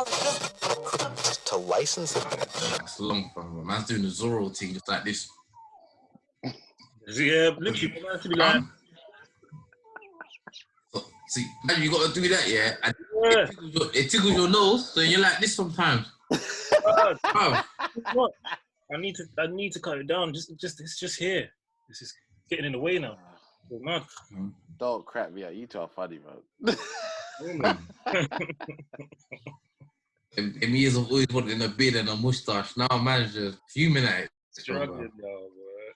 just to license it. That's long, fam. Man's doing the Zorro thing just like this. Yeah, literally, man to be like. See, man, you got to do that, yeah. And it tickles your nose, so you're like this sometimes. What? I need to cut it down. It's just here. This is getting in the way now. It's mad. Don't crap me out. You two are funny, bro. In years, I've always wanted a beard and a mustache. Now, man's just fuming at it. Struggling now,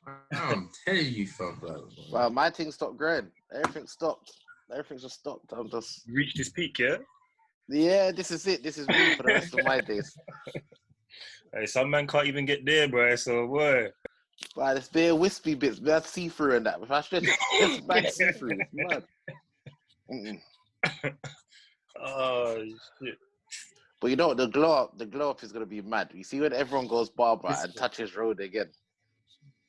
bro. I'm telling you, fam, bro. Well, my thing stopped growing. Everything stopped. Everything just stopped. I'm just reached this peak, yeah. Yeah, this is it. This is me for the rest of my days. Hey, some man can't even get there, bro. So, boy. Right, there's bare wispy bits, bare see-through and that. If I stretch it, it's back see-through. It's mad. Oh, shit. But you know what? The glow up is gonna be mad. You see when everyone goes barber and touches road again.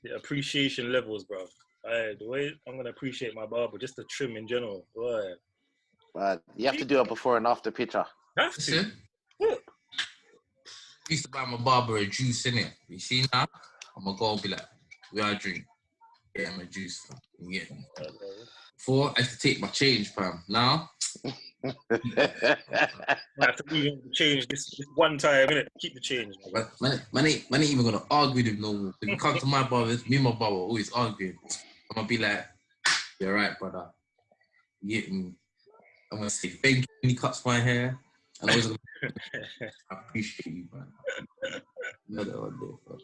The appreciation levels, bro. The way I'm gonna appreciate my barber, just the trim in general, boy. But you have to do a before and after picture. Have to. I used to buy my barber a juice, innit? You see now? I'm gonna go and be like, we are drink. Get him a juice, fam. You get me? Before, I used to take my change, fam. Now, I have to change this one time, innit? Keep the change. Man ain't even gonna argue with him no more. If you come to my barber, me and my barber always arguing. I'm gonna be like, you're right, brother. You get me? I'm gonna say thank you when he cuts my hair. And I was gonna I appreciate you, man. Another one day, bro.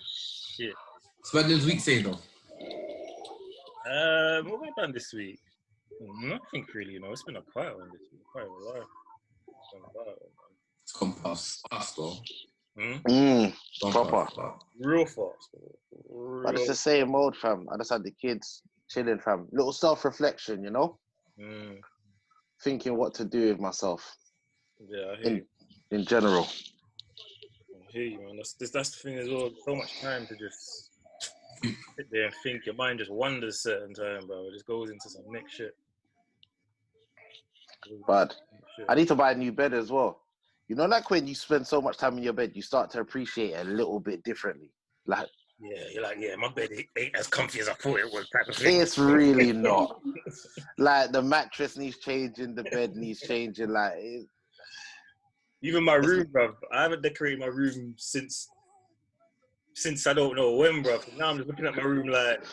Shit. So what did this week say though? What have I done this week? Nothing really, you know. It's been a quiet one this week. Quite a lot. It's gone fast though. Proper. Real fast. But it's the same old, fam. I just had the kids chilling, fam. Little self-reflection, you know? Thinking what to do with myself. Yeah, I hear you. In general. I hear you, man. That's the thing as well. So much time to just sit there and think. Your mind just wanders certain time, bro. It just goes into some next shit. But I need to buy a new bed as well. You know, like when you spend so much time in your bed, you start to appreciate it a little bit differently. Like, yeah, you're like, yeah, my bed ain't as comfy as I thought it was, type of thing. It's really not. Like, the mattress needs changing, the bed needs changing. Like, even my room, bruv. I haven't decorated my room since I don't know when, bruv. Now I'm just looking at my room like,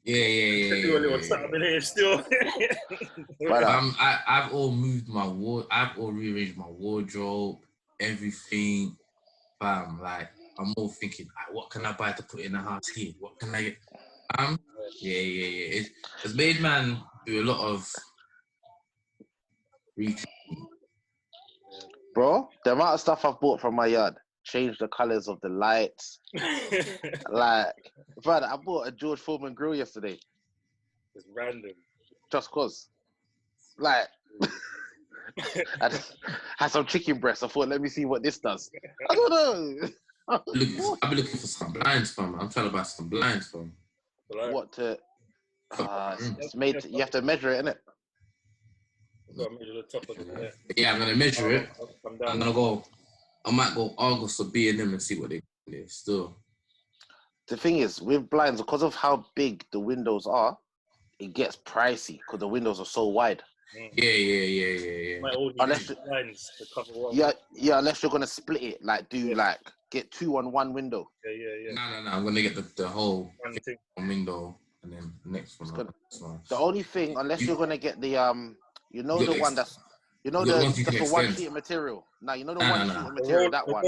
do a little something in here still. But, I've all moved my I've all rearranged my wardrobe, everything. Bam, like I'm all thinking, what can I buy to put in the house here? What can I get? It's made man do a lot of rethinking. Bro, the amount of stuff I've bought from my yard, changed the colours of the lights. Like, brother, I bought a George Foreman grill yesterday. It's random. Just cause. Like, I had some chicken breasts. I thought, let me see what this does. I don't know. I've been looking for some blinds, fam. I'm trying to buy some blinds, fam. What to? It's made. You have to measure it, innit? Got to measure the top of it. Yeah, I'm gonna measure it. I'm gonna go. I might go Argos or B&M and see what they do still. The thing is, with blinds, because of how big the windows are, it gets pricey because the windows are so wide. Yeah. Unless blinds to cover one. Yeah. Unless you're gonna split it, like get two on one window. Yeah. No. I'm gonna get the whole window and then the next one. The only thing, unless you're gonna get the the one that's. You know that's the one sheet of material. Now you know the one sheet of material. That one.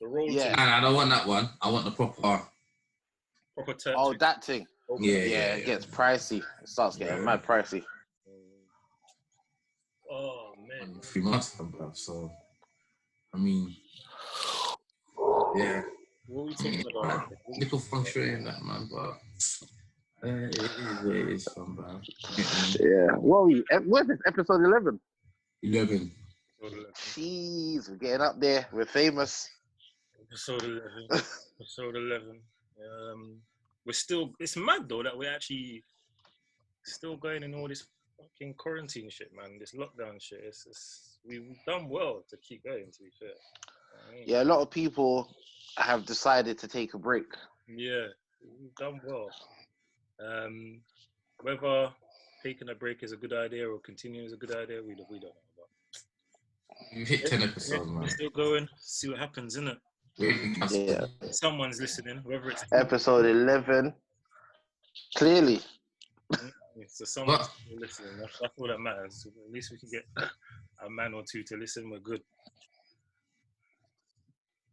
The roll. Yeah. Nah, I don't want that one. I want the proper. Oh, that thing. Yeah. It gets pricey. It starts getting mad pricey. Oh man. 3 months ago, bro. So, I mean, yeah. What are we talking about? Little function in that, man, but it is fun, bro. Yeah. What is this? Episode 11. 11. Jeez, we're getting up there. We're famous. Episode 11. We're still. It's mad though that we're actually still going in all this fucking quarantine shit, man. This lockdown shit. It's we've done well to keep going. To be fair. Yeah, a lot of people have decided to take a break. Yeah, we've done well. Whether taking a break is a good idea or continuing is a good idea, we don't know. You hit 10 episodes, man. We're still going. See what happens, innit? Yeah. Someone's listening, whether it's episode 11. Clearly. So someone's listening. That's all that matters. At least we can get a man or two to listen. We're good.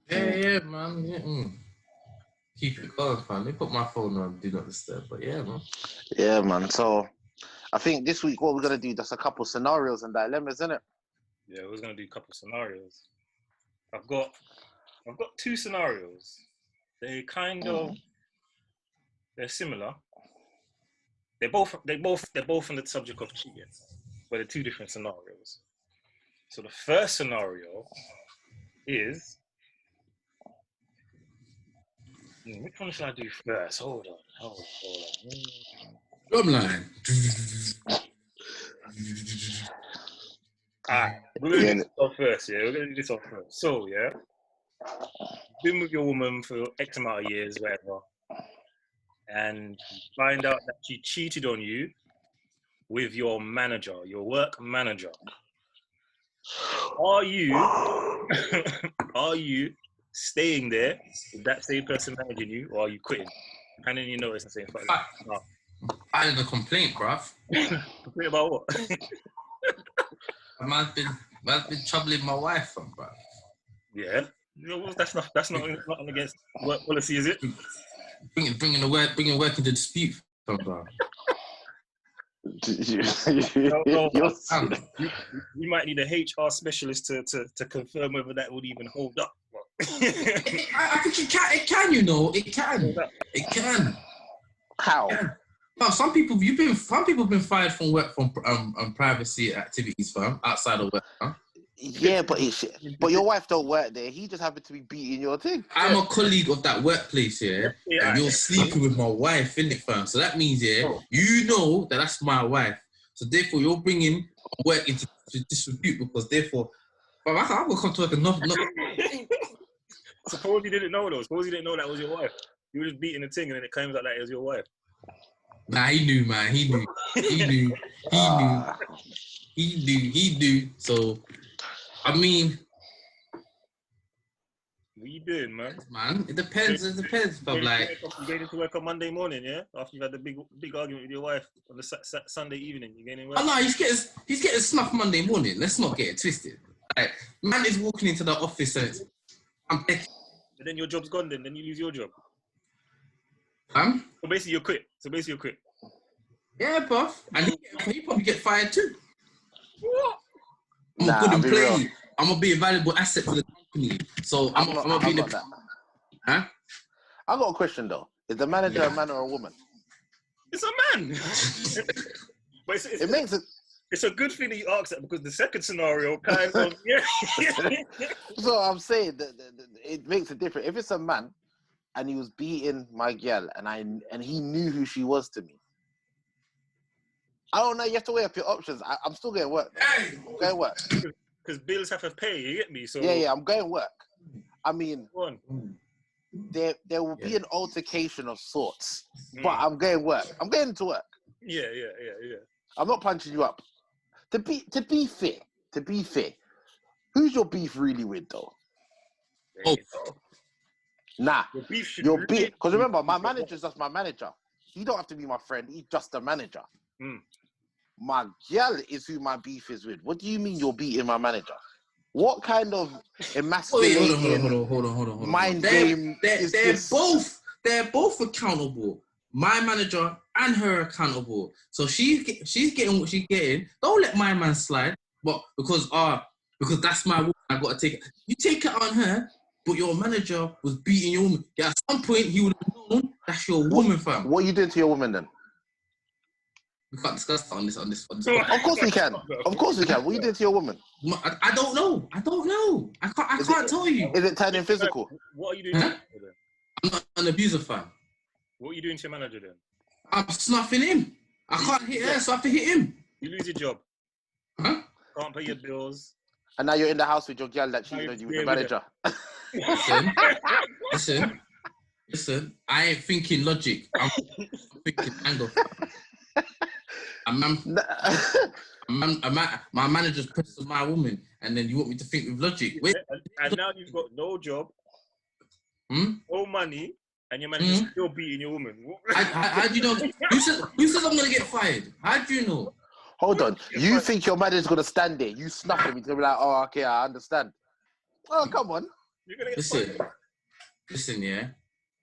Yeah, man. Yeah. Keep it going, fam. They put my phone on Do Not Disturb, but yeah, man. Yeah, man. So I think this week what we're gonna do, just a couple scenarios and dilemmas, isn't it? Yeah, we're gonna do a couple scenarios. I've got 2 scenarios. They kind of they're similar. They're both on the subject of cheating, but they're 2 different scenarios. So the first scenario is which one should I do first? Hold on. Drumline. Alright, we're gonna do this one first, yeah. We're gonna do this one first. So, yeah, been with your woman for X amount of years, whatever, and you find out that she cheated on you with your manager, your work manager. Are you staying there with that same person managing you, or are you quitting? Handing your notice and saying, fuck it. I had a complaint, bruv. Complaint about what? Man's been troubling my wife, bruv. Yeah. That's not nothing against work policy, is it? Bringing work into dispute, bruv. You might need a HR specialist to confirm whether that would even hold up. I think it can, you know. It can. How? No, some people have been fired from work from privacy activities, fam, outside of work. Huh? Yeah, but your wife don't work there. He just happened to be beating your thing. I'm a colleague of that workplace, and you're sleeping with my wife, innit, fam? So that means, you know that that's my wife. So therefore, you're bringing work into disrepute because therefore, fam, I'm gonna come to work and not. Suppose you didn't know though. Suppose you didn't know that was your wife. You were just beating the thing, and then it comes out that it was your wife. Nah, he knew, man. He knew. So, I mean, what you doing, man? Man, it depends. But like, you going into work on Monday morning, yeah? After you've had the big argument with your wife on the Sunday evening, you going to work? Oh no, he's getting snuffed Monday morning. Let's not get it twisted. Like, man is walking into the office and I'm pecking. But then your job's gone. Then you lose your job. So basically, you quit. Yeah, buff. And he probably get fired too. What? I'm a good employee. I'm gonna be a valuable asset to the company. So I'm gonna be the. Huh? I got a question though. Is the manager a man or a woman? It's a man. But it makes it. It's a good thing that you asked that because the second scenario kind of So I'm saying that it makes it different. If it's a man and he was beating my girl and he knew who she was to me, I don't know. You have to weigh up your options. I'm still going to work. I'm going to work because bills have to pay. You get me? So yeah. I'm going to work. I mean, there will be an altercation of sorts, but I'm going to work. I'm going to work. Yeah. I'm not punching you up. To be fair, who's your beef really with though? Oh. Nah, your beef. Because remember, my manager's just my manager. He don't have to be my friend. He's just a manager. My girl is who my beef is with. What do you mean you're beating my manager? What kind of emasculating hold on. mind game is this? They're both accountable. My manager and her accountable. So she's getting what she's getting. Don't let my man slide. But because that's my woman, I gotta take it. You take it on her, but your manager was beating your woman. Yeah, at some point he would have known that's your woman, fam. What are you doing to your woman then? We can't discuss that on this. Of course we can. What are you doing to your woman? I don't know. I can't tell you. Is it turning physical? What are you doing to her then? I'm not an abuser, fam. What are you doing to your manager then? I'm snuffing him. I can't hit her, so I have to hit him. You lose your job. Huh? Can't pay your bills. And now you're in the house with your girl that cheated on you with the manager. Listen. I ain't thinking logic. I'm thinking anger. My manager's pressing my woman, and then you want me to think with logic. Wait. And now you've got no job, no money, and your manager's still beating your woman. How do you know? Who says I'm gonna get fired? How do you know? Hold on. You think your manager's gonna stand there? You snuff him. He's gonna be like, "Oh, okay, I understand." Oh, come on. You're gonna get fired. Listen, yeah.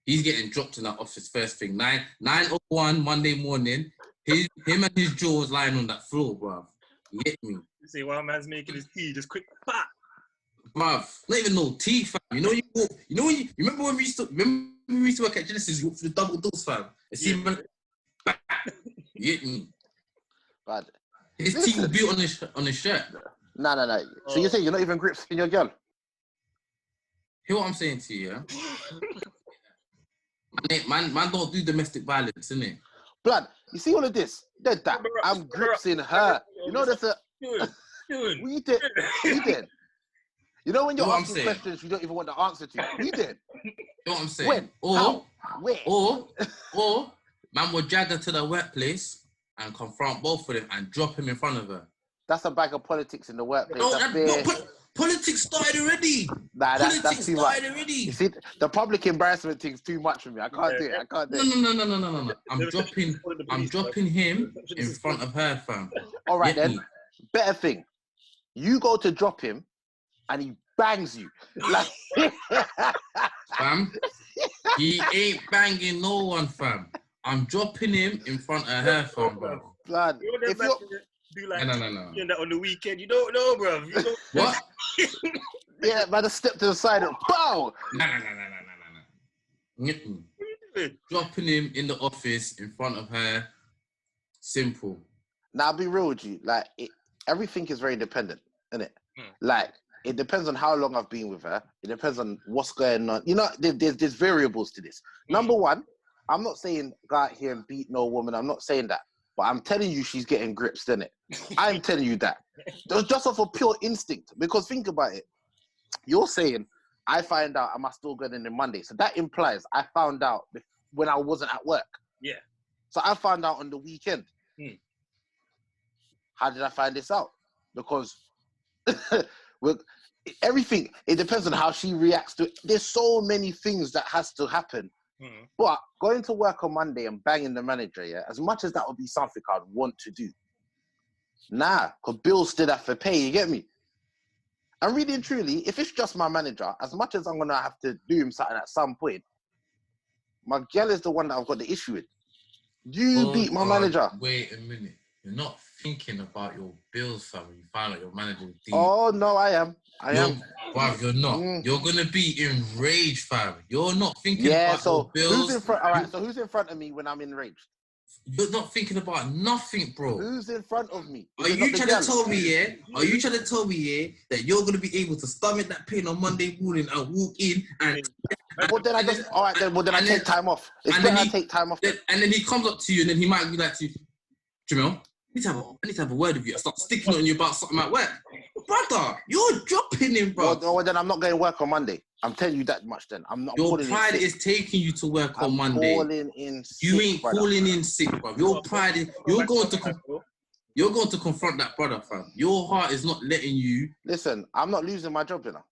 He's getting dropped in that office first thing. 9:01 Monday morning. Him and his jaw was lying on that floor, bruv. You get me? You see, while man's making his tea, just quick, pop. Bruv, not even no tea, fam. You remember when we used to work at Genesis, you walk through the double doors, fam. And see him, you get me? But his tea will be on his shirt. No. So you're saying you're not even grips in your girl? Hear what I'm saying to you, yeah? Man don't do domestic violence, innit? Blood, you see all of this? Dead that. I'm gripsing her. You know there's a... What you did? You know when you're asking questions you don't even want the answer to? What you did? You know what I'm saying? When? How? Where? Or man will drag her to the workplace and confront both of them and drop him in front of her. That's a bag of politics in the workplace. Politics started already. Nah, that's too much. Already. You see, the public embarrassment thing's too much for me. I can't do it. No. I'm dropping him in front of her, fam. All right, then. Better thing. You go to drop him and he bangs you. Like... Fam, he ain't banging no one, fam. I'm dropping him in front of her, fam, bro. Blood. If you're... Do like no. Doing that on the weekend. You don't know, bro. What? Yeah, man, just step to the side and pow! No. Dropping him in the office in front of her. Simple. Now, I'll be real with you. Like, everything is very dependent, isn't it? Like, it depends on how long I've been with her. It depends on what's going on. You know, there's variables to this. Number one, I'm not saying go out here and beat no woman. I'm not saying that. But I'm telling you she's getting grips, isn't it? I'm telling you that. Just off of pure instinct. Because think about it. You're saying, I find out, am I still going in Monday? So that implies I found out when I wasn't at work. Yeah. So I found out on the weekend. How did I find this out? Because everything, it depends on how she reacts to it. There's so many things that has to happen. But going to work on Monday and banging the manager, yeah, as much as that would be something I'd want to do. Nah, because bills still have to pay, you get me? And really and truly, if it's just my manager, as much as I'm going to have to do him something at some point, my girl is the one that I've got the issue with. You beat my manager. Wait a minute. You're not thinking about your bills, fam. You find out your manager. Oh, no, I am. Bruv, you're not. You're going to be enraged, fam. You're not thinking about your bills. Who's in front? All right, so who's in front of me when I'm enraged? You're not thinking about nothing, bro. Who's in front of me? Are you trying to tell me, that you're going to be able to stomach that pain on Monday morning and walk in and... Well, then I take time off. It's better I take time off. And then he comes up to you and then he might be like to you, Jamil, I need to have a word with you. I start sticking on you about something at work. Brother, you're dropping him, bro. Well, then I'm not going to work on Monday. I'm telling you that much then. I'm not. Your pride is taking you to work on Monday. Calling in sick, you ain't calling in sick, bro. Your pride is... You're going to confront that brother, fam. Your heart is not letting you... Listen, I'm not losing my job, you know.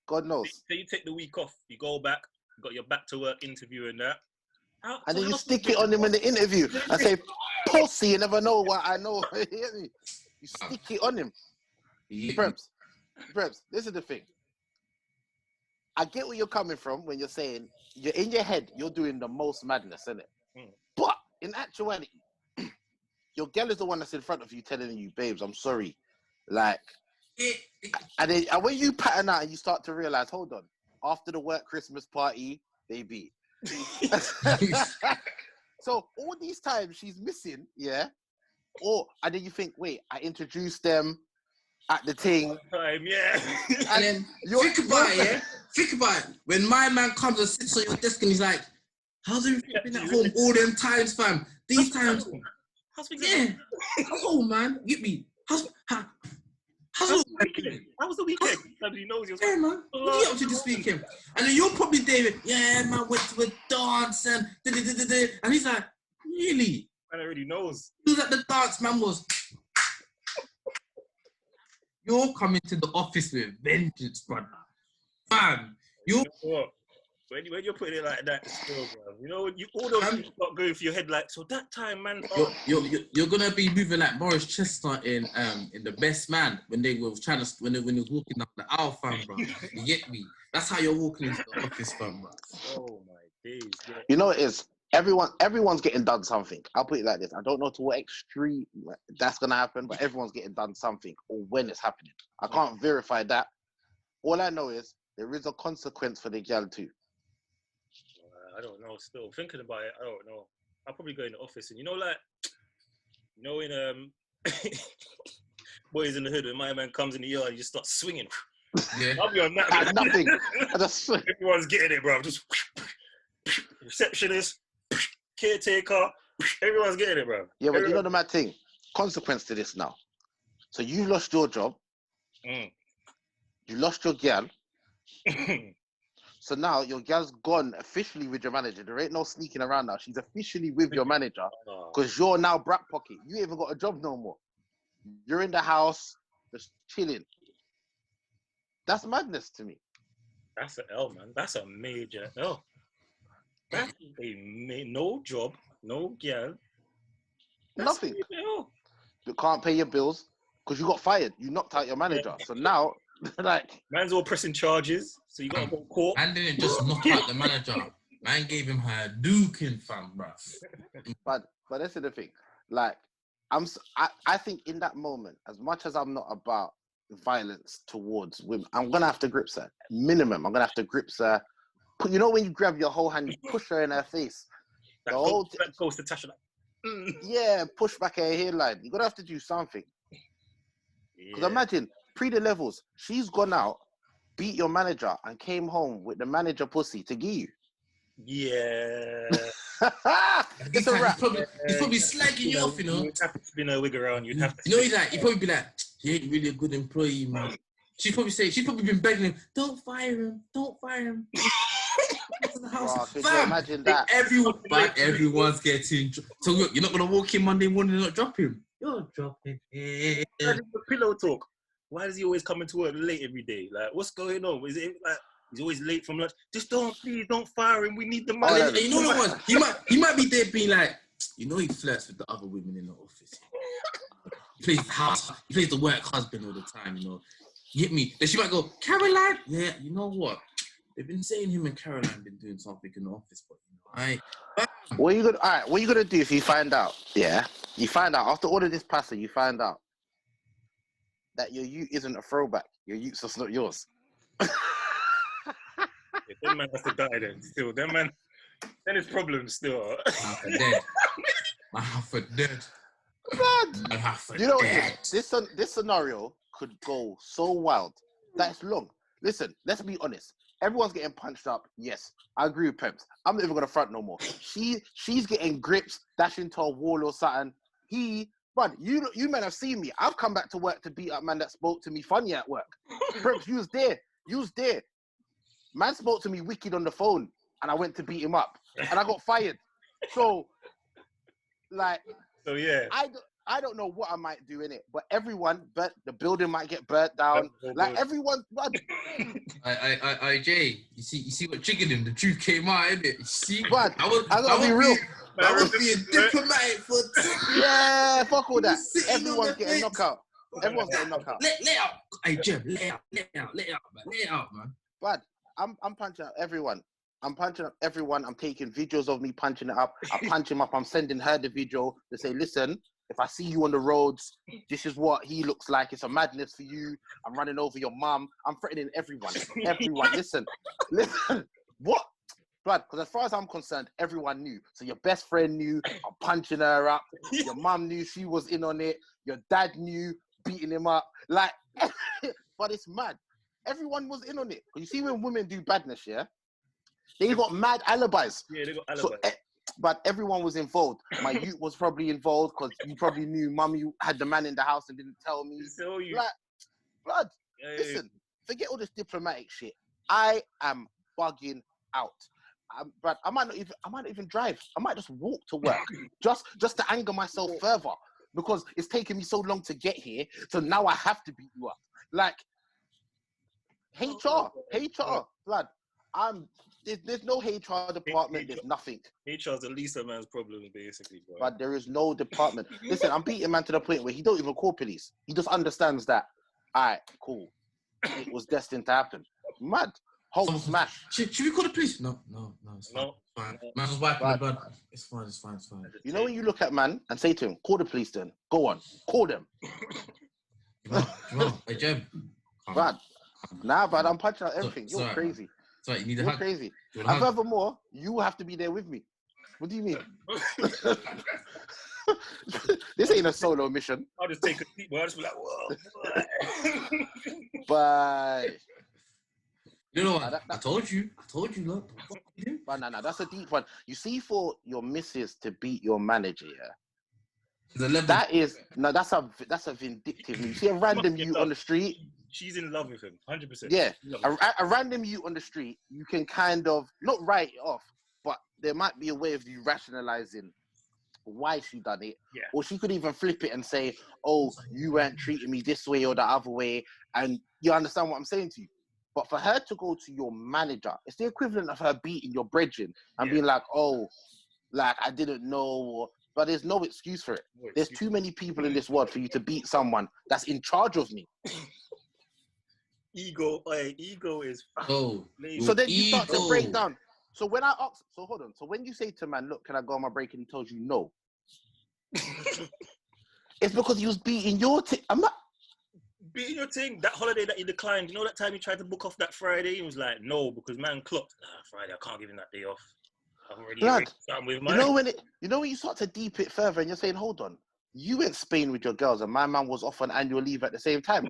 God knows. So you take the week off, you go back, you got your back to work interview and that. And then you stick it on him in the interview and say, pussy, you never know what I know. You stick it on him. Preps, this is the thing. I get where you're coming from when you're saying, you're in your head, you're doing the most madness, isn't it? But in actuality, your girl is the one that's in front of you telling you, babes, I'm sorry. Like, and when you pattern out and you start to realize, hold on, after the work Christmas party, they beat. So all these times she's missing, yeah? And then you think, wait, I introduced them at the thing. Yeah. And then think about it. When my man comes and sits on your desk and he's like, how's everything been at home all them times, fam? These times. Yeah. Oh, man. Get me. How's How was the weekend? He knows he was man. What are you up to this weekend? And then you're probably David. Yeah, man, went to a dance and and he's like, really? Man already knows. He was at the dance, man. You're coming to the office with vengeance, brother. Man, you know what? When you're putting it like that, still, bro. You know, all those things start going through your head like, so that time, man. You're gonna be moving like Morris Chestnut in The Best Man when they were trying to when they were walking up the aisle, fam, bro. You get me? That's how you're walking into the office, fam, bro. Oh my days. Yeah. You know, it is everyone's getting done something. I'll put it like this: I don't know to what extreme that's gonna happen, but everyone's getting done something, or when it's happening. I can't verify that. All I know is there is a consequence for the girl too. I don't know. Still thinking about it, I don't know. I'll probably go in the office and in Boys in the Hood, when my man comes in the yard, you just start swinging. Yeah. I'll be on that. Nothing. Everyone's getting it, bro. Just receptionist, caretaker, everyone's getting it, bro. Yeah, but you know the mad thing. Consequence to this now. So you lost your job. You lost your girl. So now your girl's gone officially with your manager. There ain't no sneaking around now. She's officially with your manager because you're now brat pocket. You ain't even got a job no more. You're in the house, just chilling. That's madness to me. That's an L, man. That's a major L. That's no job, no girl. Nothing. You can't pay your bills because you got fired. You knocked out your manager. So now, like... Man's all pressing charges, so you got to go to court. Man didn't just knock out the manager. Man gave him her duking, fam, bruh. But that's the thing. Like, I think in that moment, as much as I'm not about violence towards women, I'm going to have to grip her. Minimum, I'm going to have to grip her. You know when you grab your whole hand, you push her in her face. That goes to Tasha. Like, Yeah, push back her hairline. You're going to have to do something. Because imagine, the levels, she's gone out, beat your manager, and came home with the manager pussy to give you. Yeah. It's a wrap. He's probably slagging you off, you know. You'd have to spin her wig around. You'd have to. You know, he'd probably be like, "You ain't really a good employee, man." She'd probably been begging him, "Don't fire him, don't fire him." To the house. Bro, could you imagine that? Everyone's getting. So look, you're not gonna walk in Monday morning and not drop him. You're dropping him. The pillow talk. Why does he always come into work late every day? Like, what's going on? Is it like he's always late from lunch? Just please don't fire him. We need the money. And you know what? He might be there being like, you know, he flirts with the other women in the office. He plays the work husband all the time. You know, you get me? Then she might go, Caroline. Yeah, you know what? They've been saying him and Caroline been doing something in the office, but you know, What are you gonna do if you find out? Yeah, you find out after all of this passing, you find out that your ute isn't a throwback. Your ute's just not yours. That man has to die then. Still, that man. Then it's problems still. I'm for dead. You know what? This scenario could go so wild that it's long. Listen, let's be honest. Everyone's getting punched up. Yes, I agree with Peps. I'm not even gonna front no more. She's getting grips, dashing to a wall or something. But you men have seen me. I've come back to work to beat up man that spoke to me funny at work. Peps, you was there. Man spoke to me wicked on the phone, and I went to beat him up, and I got fired. So, like, yeah, I don't know what I might do in it, but the building might get burnt down. Like everyone. Jay, you see what triggered him? The truth came out, innit? You see, I gotta be real. I was being diplomatic for. Yeah, fuck all that. Everyone's getting knocked out. Let out. Hey, Jeb, let out, man. But I'm punching out everyone. I'm taking videos of me punching it up. I punch him up. I'm sending her the video to say, listen, if I see you on the roads, this is what he looks like. It's a madness for you. I'm running over your mum. I'm threatening everyone. Listen. What? Blood, because as far as I'm concerned, everyone knew. So your best friend knew. I'm punching her up. Your mum knew she was in on it. Your dad knew, beating him up. Like, but it's mad. Everyone was in on it. You see when women do badness, yeah? They got mad alibis. Yeah, they got alibis. But everyone was involved. My youth was probably involved because you probably knew mummy had the man in the house and didn't tell me. Tell you. Like, Blood. Listen, forget all this diplomatic shit. I am bugging out. But I might not even drive. I might just walk to work, just to anger myself further, because it's taken me so long to get here. So now I have to beat you up. Like HR, blood. There's no HR department. There's nothing. HR is the least of man's problem, basically, bro. But there is no department. Listen, I'm beating man to the point where he don't even call police. He just understands that. All right, cool. It was destined to happen. Mad. Hulk smash. Should we call the police? No. It's fine. Man's wiping the blood. It's fine. You know when you look at man and say to him, call the police then. Go on. Call them. Jamal, hey, Jem. Bad. Nah, bad. I'm punching out everything. You're crazy. Sorry, you need a You're hug. crazy. And furthermore, you have to be there with me. What do you mean? This ain't a solo mission. I'll just take a seat, but I'll just be like, whoa. But... You know what? I told you, look. But nah, that's a deep one. You see, for your missus to beat your manager, that's a vindictive move. You see a random you on the street. She's in love with him, 100%. Yeah, a random you on the street, you can kind of not write it off, but there might be a way of you rationalizing why she done it. Yeah. Or she could even flip it and say, "Oh, you weren't treating me this way or the other way," and you understand what I'm saying to you. But for her to go to your manager, it's the equivalent of her beating your brethren and being like, "Oh, like I didn't know." But there's no excuse for it. There's too many people in this world for you to beat someone that's in charge of me. Ego is. Oh. So then you start to break down. So when I ask, so hold on. So when you say to man, "Look, can I go on my break?" and he tells you no, it's because he was beating your team. Beating your thing, that holiday that he declined, you know that time he tried to book off that Friday? He was like, no, because man clocked. Friday, I can't give him that day off. I've already started with mine. You know when you start to deep it further and you're saying, hold on, you went Spain with your girls and my man was off on annual leave at the same time.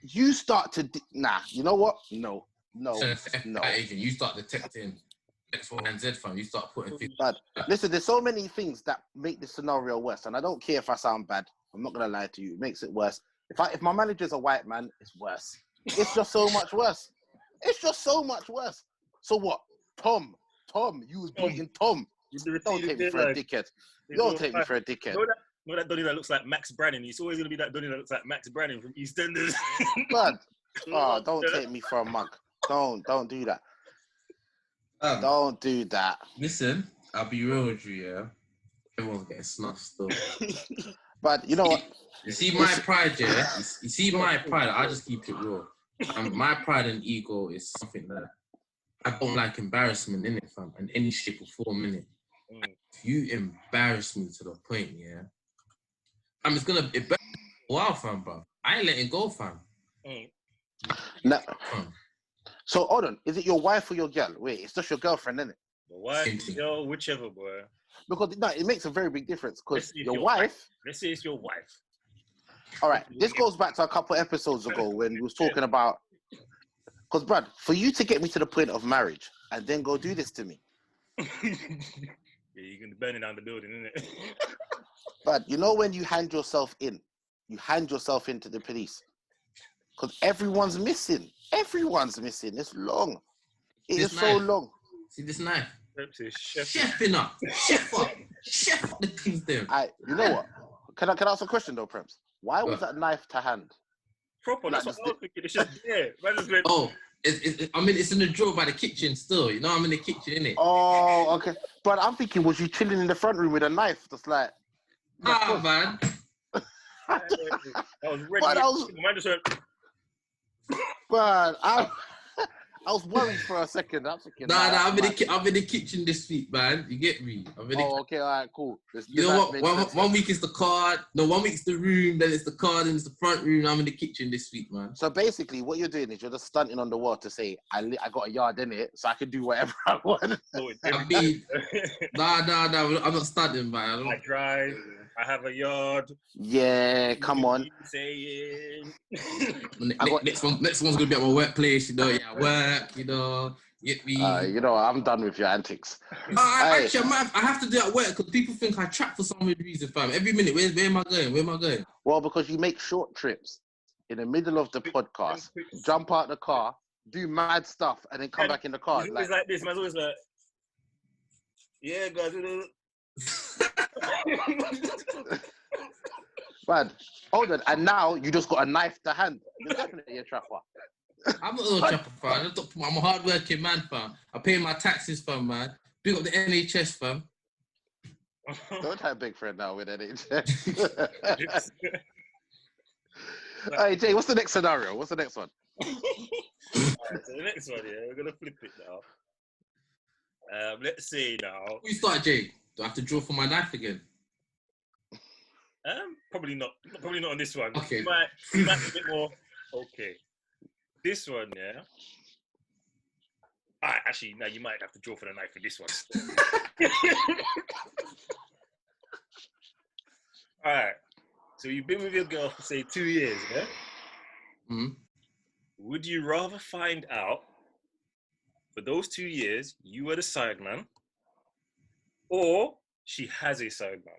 You start to, you know what? No. Agent, you start detecting X1 and Z fam. You start putting things. Bad. Listen, there's so many things that make this scenario worse, and I don't care if I sound bad. I'm not gonna lie to you. It makes it worse. If my manager's a white man, it's worse. It's just so much worse. So what? Tom, you was beating Tom. Don't take me for a dickhead. Don't take me for a dickhead. Know that Donnie that looks like Max Brannon? He's always gonna be that Donnie that looks like Max Brannon from EastEnders. Bad. Oh, don't take me for a mug. Don't do that. Don't do that. Listen, I'll be real with you, yeah. Everyone's getting snuffed still. But you know what? You see my pride, yeah? You see my pride, I just keep it real. My pride and ego is something that I don't like embarrassment in it, fam, in any shape or form in it. If you embarrass me to the point, yeah, it's gonna be wow, fam, bro. I ain't letting go, fam. No. So hold on, is it your wife or your girl? Wait, it's just your girlfriend, isn't it? The wife, yo, whichever, boy. Because it makes a very big difference. Because your wife. Let's say it's your wife. All right, this goes back to a couple episodes ago when we was talking about. Because, Brad, for you to get me to the point of marriage and then go do this to me. Yeah, you're gonna burn it down the building, isn't it? But you know when you hand yourself into the police. Because everyone's missing. It's long. It is so long. See this knife? Chefing up. Chef up the things there. You know what? Can I ask a question though, Prems? Why was that knife to hand? Proper, that's what I was thinking. It's just there. It's in the drawer by the kitchen still. You know, I'm in the kitchen, innit? Oh, okay. But I'm thinking, was you chilling in the front room with a knife? Just like... man. I was ready. But I was worried for a second. I'm thinking, I'm in the kitchen this week, man. You get me? Okay, all right, cool. You know what? One week is the card. No, 1 week's the room. Then it's the card, and it's the front room. I'm in the kitchen this week, man. So basically, what you're doing is you're just stunting on the wall to say, I got a yard in it, so I can do whatever I want. I mean, I'm not stunting, man. I drive. I have a yard. Yeah, come on. Next one's gonna be at my workplace, you know. Yeah, I work, you know. Get me. You know, I'm done with your antics. I have to do it at work because people think I trap for some reason, fam. Every minute, where am I going? Where am I going? Well, because you make short trips in the middle of the podcast, jump out the car, do mad stuff, and then come back in the car. It's always like this. Man's always like, yeah, guys. Man, hold on. And now you just got a knife to hand. You're definitely a trapper. I'm not a trapper, fam. I'm a hard-working man, fam. I pay my taxes, fam, man. Big up the NHS, fam. Don't have a big friend now with NHS. Hey, Jay, what's the next scenario? What's the next one? Alright, so the next one, yeah, we're going to flip it now. Let's see now. We start, Jay. Do I have to draw for my knife again? Probably not. Probably not on this one. Okay. You might be a bit more. Okay. This one, yeah. Actually, no, you might have to draw for the knife for this one. All right. So you've been with your girl for, say, 2 years, yeah? Mm-hmm. Would you rather find out for those 2 years you were the side man, or she has a side man?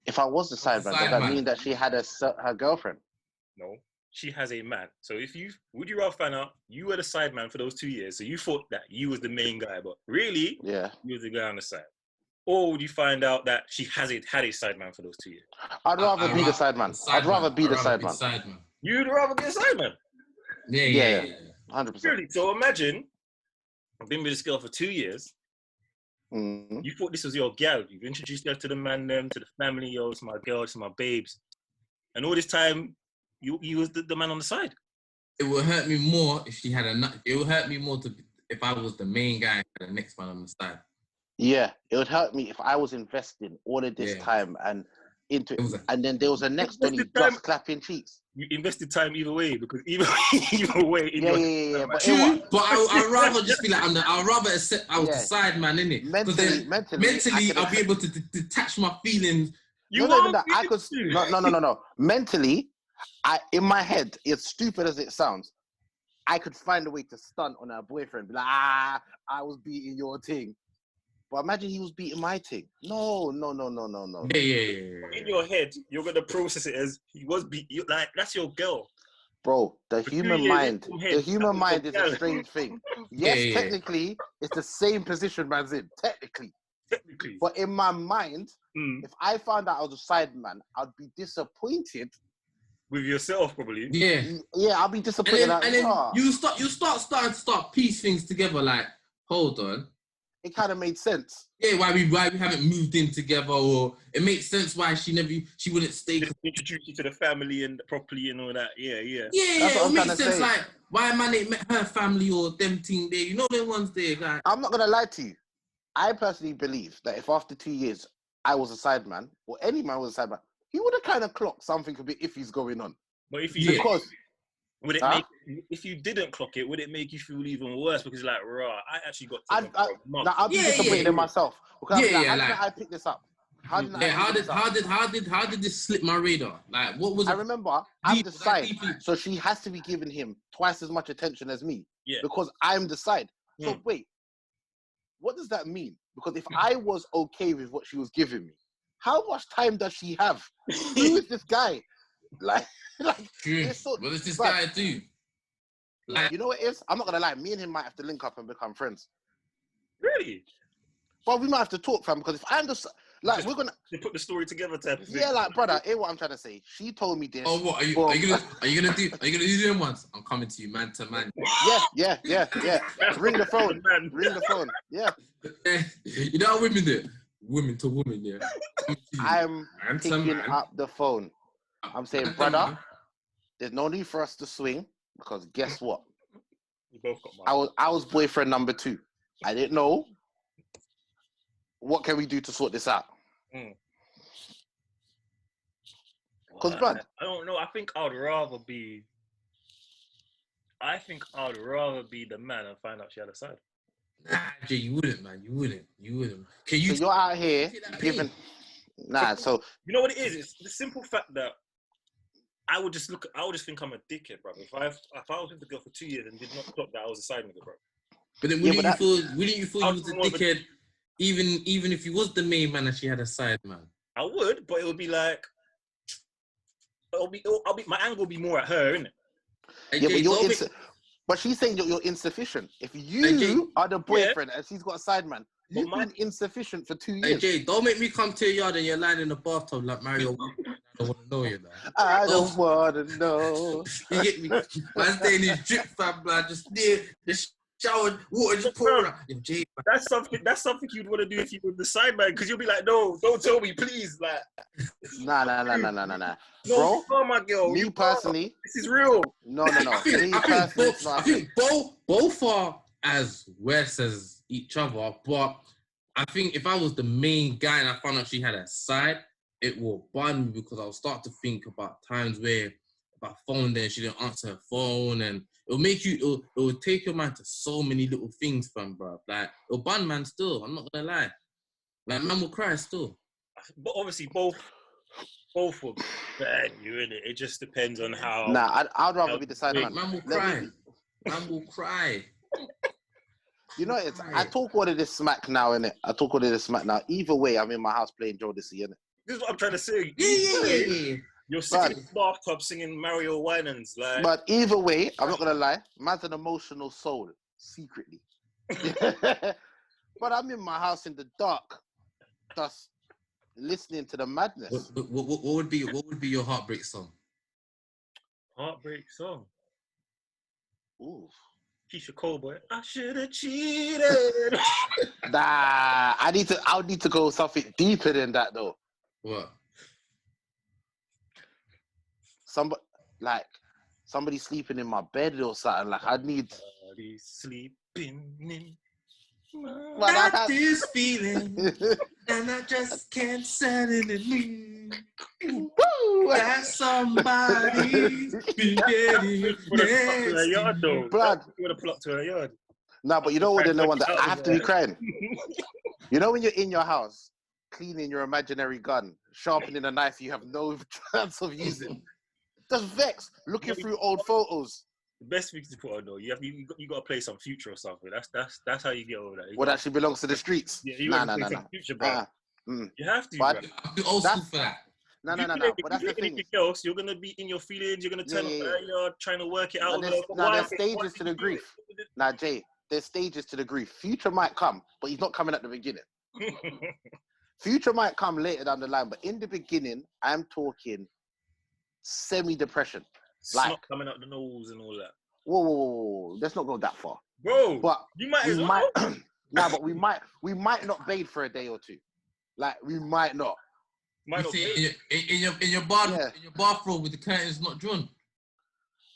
If I was the side man, does that mean that she had her girlfriend? No, she has a man. So would you rather find out you were the side man for those 2 years? So you thought that you was the main guy, but really, you was the guy on the side. Or would you find out that she had a side man for those 2 years? I'd rather be the side man. I'd rather be the side man. You'd rather be a side man? Yeah. 100%. Really? So imagine, I've been with this girl for 2 years. Mm-hmm. You thought this was your girl. You've introduced her to the man, to the family, yo, it's my girl, it's my babes. And all this time, you was the man on the side. It would hurt me more if she had it would hurt me more if I was the main guy and the next man on the side. Yeah, it would hurt me if I was investing all of this time and into it, and then there was a next one just clapping cheeks. You invested time either way because either way. Yeah. But I'd rather just be like, I'd rather accept I was the side man, innit? Mentally, I'll be able to detach my feelings. No. Mentally, in my head, as stupid as it sounds, I could find a way to stunt on her boyfriend. Be like, I was beating your thing. But imagine he was beating my thing. No. Yeah. In your head, you're gonna process it as he was beating. Like that's your girl. Bro, the human mind is a strange thing. Yes, technically, it's the same position man's in. Technically. But in my mind, if I found out I was a side man, I'd be disappointed. With yourself, probably. Yeah, I'll be disappointed. And then you start piece things together. Like, hold on. It kind of made sense. Yeah, why we haven't moved in together, or it makes sense why she wouldn't stay. Introduce you to the family and properly and all that. Yeah. Yeah. It makes sense. Say. Like, why man ain't met her family or them thing there? You know them ones there, guy. I'm not gonna lie to you. I personally believe that if after 2 years I was a side man, or any man was a side man, he would have kind of clocked something a bit iffy's going on. But if you would it make, if you didn't clock it, would it make you feel even worse? Because like, I actually got I'll be disappointed in myself. Because how did I pick this up? How did this slip my radar? Like, what was it? I remember I'm the side, so she has to be giving him twice as much attention as me. Yeah. Because I'm the side. So wait, what does that mean? Because if I was okay with what she was giving me, how much time does she have? Who is this guy? Like, what does this guy do? Like, you know what it is? I'm not gonna lie. Me and him might have to link up and become friends. Really? But we might have to talk, fam. Because if I'm just like, we're gonna put the story together, type of thing. Yeah, like, brother. Hear what I'm trying to say. She told me this. Oh, what are you gonna do them once? I'm coming to you, man to man. Yeah. Ring the phone. Ring the phone. Yeah. You know how women do? Women to women, yeah. I'm picking up the phone. I'm saying, brother, there's no need for us to swing because guess what? You both got I was boyfriend number 2. I didn't know. What can we do to sort this out? Because, blood. I don't know. I think I'd rather be the man and find out she had a side. Nah, Jay, you wouldn't, man. You wouldn't. So you're out here giving... Nah, so... You know what it is? It's the simple fact that I would just think I'm a dickhead, bro. If I was with the girl for 2 years and did not clock that I was a side nigga, bro. But then wouldn't you feel you was a dickhead, even if you was the main man and she had a side man? I would, but it would be like, my angle will be more at her, innit? Yeah, but she's saying you're insufficient. If you are the boyfriend and she's got a side man, you've been insufficient for 2 years. Hey Jay, don't make me come to your yard and you're lying in the bathtub like Mario. I don't want to know you now. I don't want to know. You get me? Man, stay in his drip fam, blood. Just near the shower, water just pouring out. Jay, that's something you'd want to do if you were the side man, because you'll be like, no, don't tell me, please. Like, nah. No, bro, oh my girl. Me personally, this is real. No. I think both are as worse as each other, but I think if I was the main guy and I found out she had a side, it will bother me because I'll start to think about times where if I phoned her and she didn't answer her phone, and it will take your mind to so many little things, fam, bro. Like, it'll bun man still, I'm not gonna lie. Like, man will cry still. But obviously both will bad you, innit? It just depends on how. Nah, I'd rather be the side man. Man will cry. Man will cry. You know, I talk all of this smack now, innit? Either way, I'm in my house playing Jodeci, innit? This is what I'm trying to say. Yeah. You're sitting in the bathtub singing Mario Winans, like. But either way, I'm not gonna lie, man's an emotional soul, secretly. But I'm in my house in the dark, just listening to the madness. What would be your heartbreak song? Heartbreak song. Ooh. Keisha Cole, boy. I should have cheated. Nah, I'll need to go something deeper than that though. What? Somebody sleeping in my bed or something. Like, I need. Somebody sleeping in Got this feeling, and I just can't settle it. That somebody's been getting nasty. Blood. You would have plucked to her yard. Nah, but you know what? No wonder I have to be crying. You know when you're in your house, cleaning your imaginary gun, sharpening a knife you have no chance of using. Just vex, looking through old photos. The best thing to put on though, you got to play some Future or something. That's how you get over that. What actually belongs to the streets? Yeah, you play some Future, bro. You have to. But be old school for that. No. But that's the thing. Anything else, you're gonna be in your feelings. You're gonna turn up you're trying to work it out. There's stages to the grief. Now, Jay, there's stages to the grief. Future might come, but he's not coming at the beginning. Future might come later down the line, but in the beginning, I'm talking semi-depression. Like coming out the nose and all that. Whoa. Let's not go that far. Bro, but you might as well. But we might not bathe for a day or two. Like, we might not. In your bathroom with the curtains not drawn.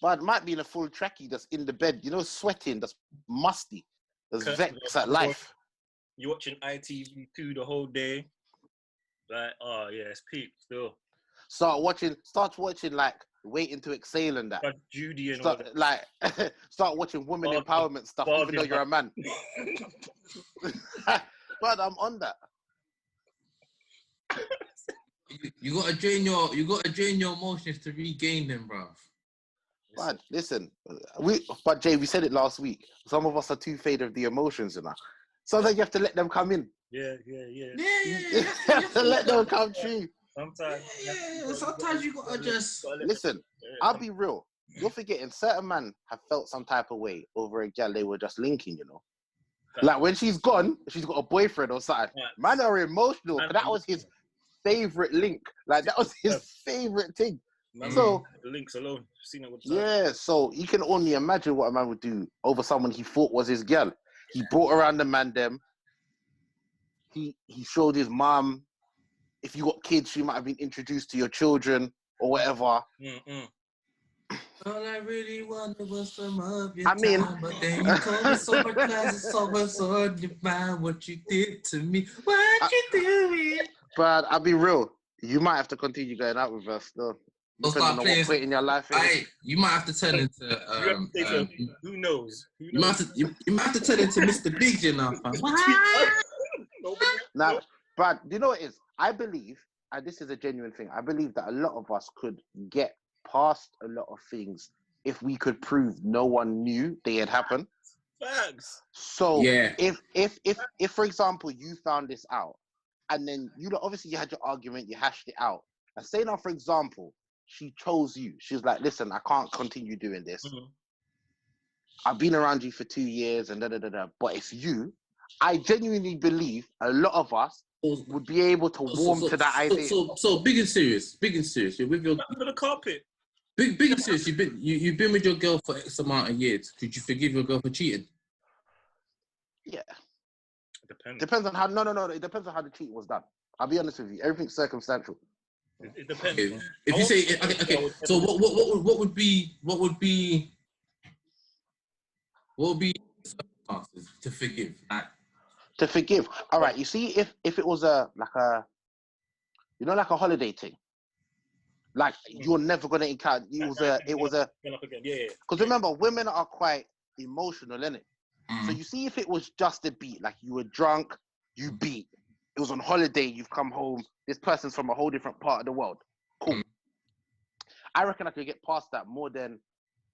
But it might be in a full trackie that's in the bed, you know, sweating, that's musty. There's vex at life. You're watching ITV2 the whole day. Like, oh yeah, it's peak still. Start watching like Waiting to Exhale and that. Like Judy and all that. Like, start watching women empowerment stuff, even though you're a man. But I'm on that. You gotta drain your emotions to regain them, bro. But listen, but Jay, we said it last week. Some of us are too faded of the emotions, and that. Sometimes you have to let them come in. Yeah. You have to let them come true. Sometimes. Sometimes you gotta just listen. I'll be real. You're forgetting certain men have felt some type of way over a gal they were just linking, you know. Like when she's gone, she's got a boyfriend or something. Man are emotional, because that was his favorite link. Like that was his favorite thing. So the links alone. So you can only imagine what a man would do over someone he thought was his girl. He brought around the man them. He showed his mom. If you got kids, she might have been introduced to your children or whatever. All I really wanted was some of your time, but then you told me so much lies, it's so much on your mind. What you did to me, what you doing? But I'll be real. You might have to continue going out with us, though. Start playing in your life. You might have to turn into. Who knows? You might have to turn into Mr. Big, you know. Now, but you know what it is? I believe, and this is a genuine thing, I believe that a lot of us could get past a lot of things if we could prove no one knew they had happened. Facts. So if for example you found this out, and then obviously you had your argument, you hashed it out, and say now for example she chose you, she was like, listen, I can't continue doing this. I've been around you for 2 years and but it's you. I genuinely believe a lot of us would be able to warm to that idea. So big and serious. You're with your under the carpet. Big and serious. You've been with your girl for X amount of years. Could you forgive your girl for cheating? Yeah. It depends. Depends on how. No. It depends on how the cheat was done. I'll be honest with you. Everything's circumstantial. It depends. Okay. If you say okay. So what would be circumstances to forgive? To forgive. All right. You see, if it was like a holiday thing, like you're never gonna encounter. It was a. Because remember, women are quite emotional, innit? So you see, if it was just a beat, like you were drunk, you beat. It was on holiday, you've come home. This person's from a whole different part of the world. Cool. I reckon I could get past that more than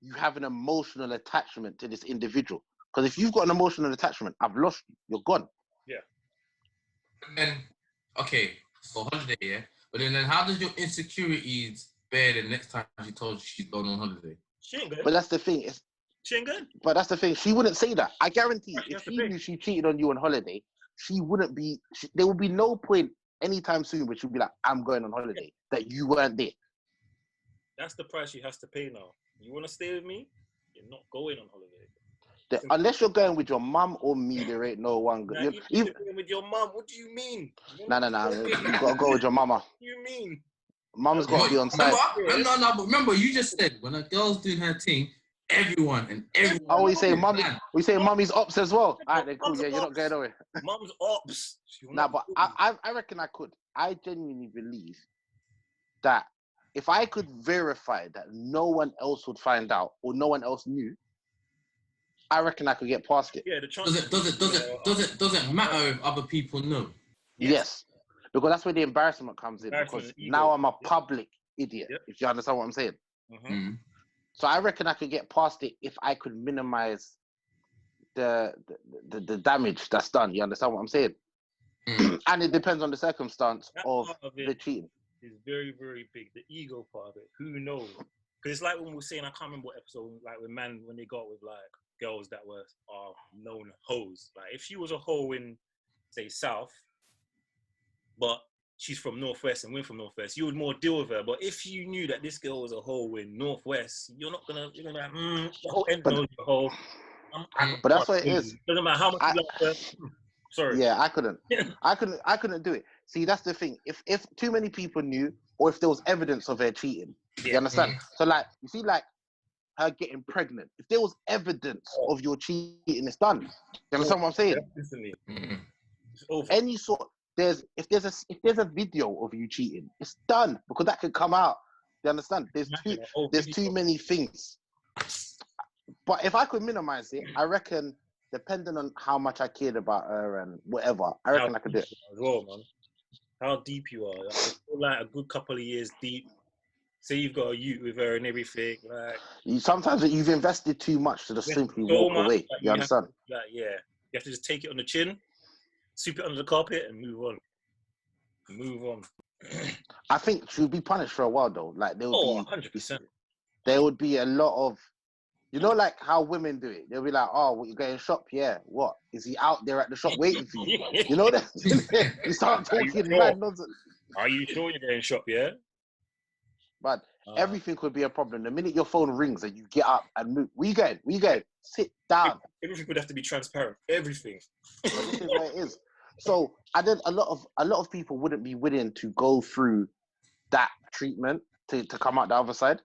you have an emotional attachment to this individual. Because if you've got an emotional attachment, I've lost you. You're gone. Yeah. And then, okay, so holiday, yeah. But then how does your insecurities bear the next time she told you she's gone on holiday? She ain't good. But that's the thing. She ain't good. But that's the thing. She wouldn't say that. I guarantee if she knew she cheated on you on holiday, she wouldn't be... there would be no point anytime soon where she'd be like, I'm going on holiday, that you weren't there. That's the price she has to pay now. You want to stay with me? You're not going on holiday. Unless you're going with your mum or me, there ain't no one good. Nah, you're going with your mum. What do you mean? No. You got to go with your mama. What do you mean? Mum's got to be on side. No, but remember, you just said when a girl's doing her thing, everyone. Oh, we say mummy's ops as well. All right, then cool. Yeah, you're not going away. Mum's ops. Nah, but I reckon I could. I genuinely believe that if I could verify that no one else would find out or no one else knew, I reckon I could get past it. Yeah, the chance. Does it matter if other people know? Yes. Because that's where the embarrassment comes in. Because now I'm a public idiot. Yep. If you understand what I'm saying. Mm-hmm. So I reckon I could get past it if I could minimize the damage that's done. You understand what I'm saying? And it depends on the circumstance of the cheating. It's very, very big. The ego part of it. Who knows? Because it's like when we were saying, I can't remember what episode, like when they got with like girls that were known hoes. Like if she was a hoe in, say, South, but she's from Northwest and we're from Northwest, you would more deal with her. But if you knew that this girl was a hoe in Northwest, you're gonna be like, the whole end knows you're a hoe. But that's what it is. Doesn't matter how much you love her. Sorry. Yeah, I couldn't do it. See, that's the thing. If too many people knew, or if there was evidence of her cheating, you understand? So like, you see, like her getting pregnant. If there was evidence of your cheating, it's done. You understand what I'm saying? Instantly. It's over. Any sort. If there's a video of you cheating, it's done because that could come out. You understand? There's too many things. But if I could minimize it, I reckon, depending on how much I cared about her and whatever, I reckon I could do it. As well, man. How deep you are. Like a good couple of years deep. Say you've got a youth with her and everything. Like sometimes you've invested too much to just simply walk away. You understand? You have to just take it on the chin, sweep it under the carpet, and move on. I think she'll be punished for a while though. Like there will be 100%. There would be a lot of, like how women do it. They'll be like, "Oh, what, you going shop? Yeah. What is he out there at the shop waiting for you?" You know that. You start talking mad nonsense. Are you sure you're going shop? Yeah. But everything could be a problem. The minute your phone rings and you get up and move, where you going? Sit down. Everything would have to be transparent. Everything. This is where it is. So I did a lot of people wouldn't be willing to go through that treatment to come out the other side.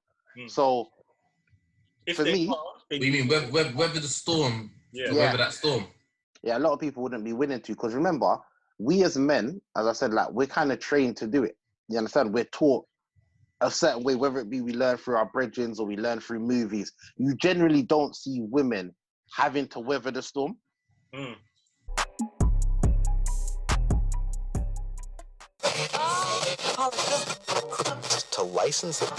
So if for me, you mean weather the storm? Weather that storm. Yeah, a lot of people wouldn't be willing to, because remember, we as men, as I said, like we're kind of trained to do it. You understand? We're taught a certain way, whether it be we learn through our brethrens or we learn through movies. You generally don't see women having to weather the storm. To license it.